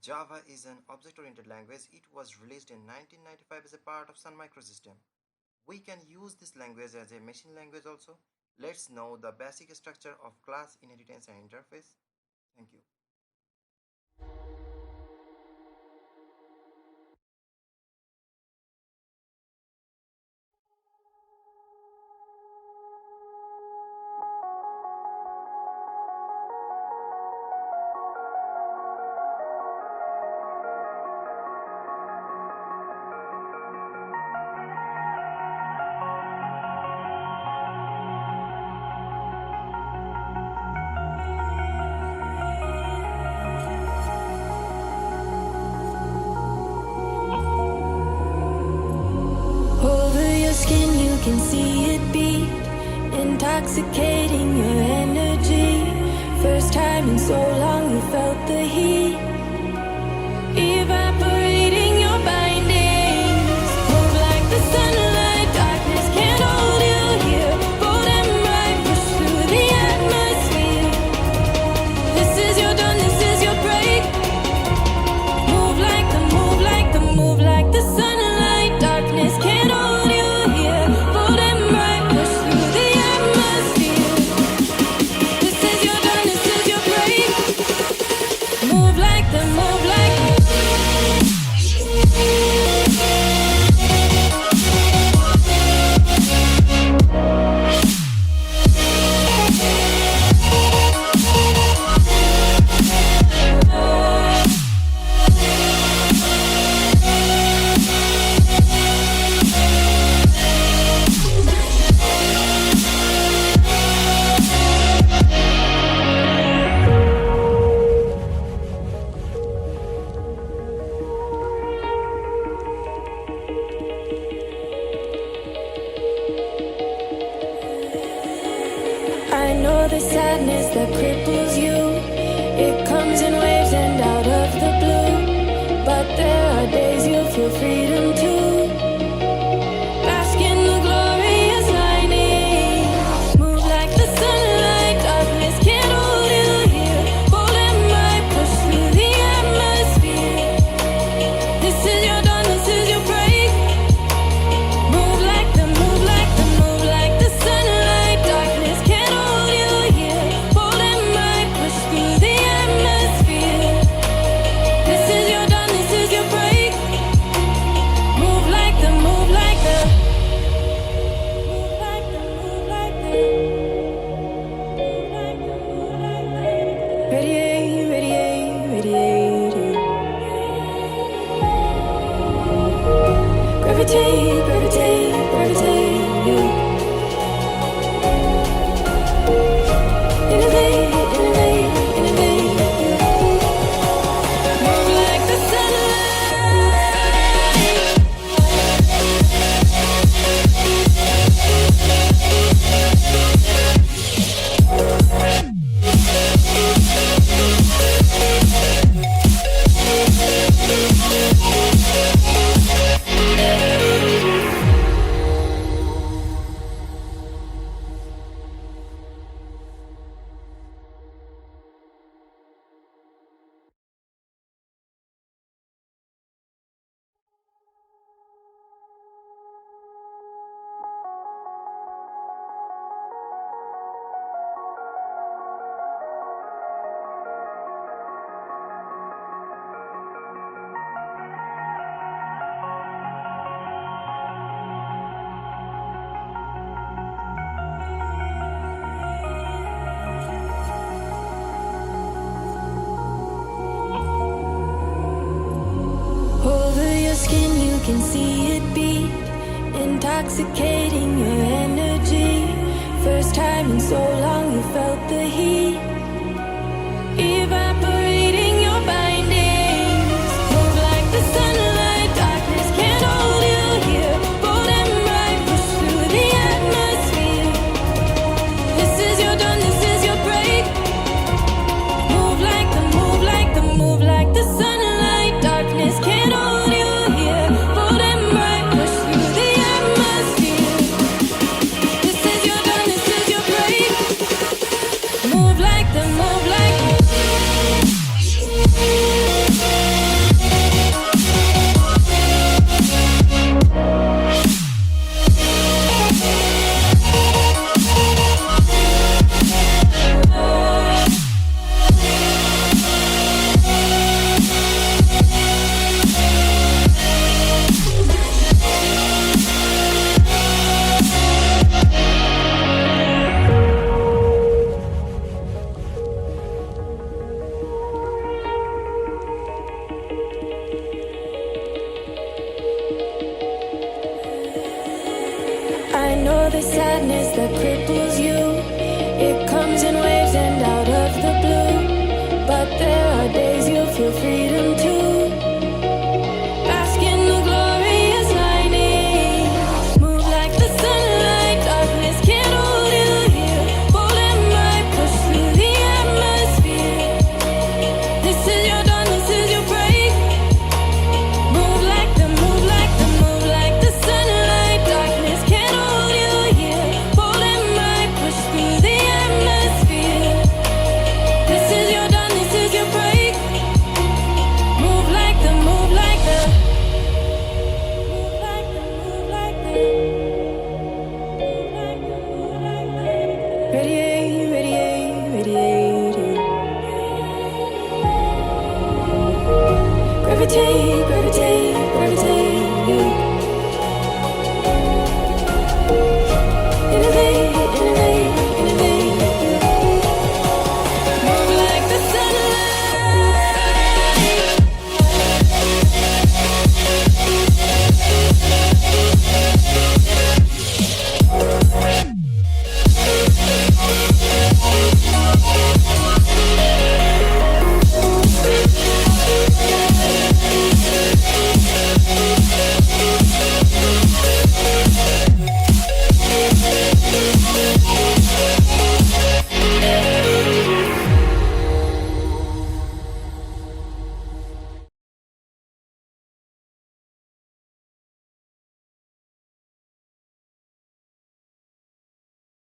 Java is an object-oriented language. It was released in 1995 as a part of Sun Microsystem. We can use this language as a machine language also. Let's know the basic structure of class inheritance and interface. Thank you. Over your skin you can see it beat, intoxicating your energy. First time in so long you felt the heat, evaporating your bindings. Move like the sunlight, darkness can't hold you here. Bold and bright, push through the atmosphere. This is your dawn, this is your break. Move like the, move like the, move like the sunlight, darkness can't hold you here. Bold and bright, push through the atmosphere. This is your dawn, this is your break. Move like the, move like I know the sadness that cripples you. It comes in waves and out of the blue. But there are days you feel freedom too. Bask in the glorious lightning. Move like the sunlight, darkness can't hold you here. Bold and bright, push through the atmosphere. This is your dawn, this is your break. Move like the, move like the, move like the sunlight, darkness can't hold you here. Bold and bright, push through the atmosphere. This is your dawn, this is your break. Move like the, move like the, move like the, move like the, move like the, move like the. Radiate, radiate, radiate. Gravitate, gravitate, gravitate. Innovate, innovate, innovate. Move like the sunlight. Over your skin you can see it beat, intoxicating your energy. First time in so long you felt the heat, evaporating your bindings. Move like the sunlight, darkness can't hold you here. Bold and bright, push through the atmosphere. This is your dawn, this is your break. Move like the, move like the, move like the sunlight, darkness can't hold you here. Bold and bright, push through the atmosphere. sadness that cripples you. It comes in waves and out of the blue. But there are days you feel freedom too. Bask in the glorious lightning. Move like the sunlight. Darkness can't hold you here. Bold and bright, push through the atmosphere. This is your dawn, this is your break. Move like the, move like the, move like the sunlight. Darkness can't hold you here. Bold and bright, push through the atmosphere. This is your dawn, this is your break. Move like the, move like the, move like the, move like the, move like the. Radiate, radiate, radiate. Gravitate, gravitate, gravitate. Innovate, innovate, innovate. Move like the sunlight.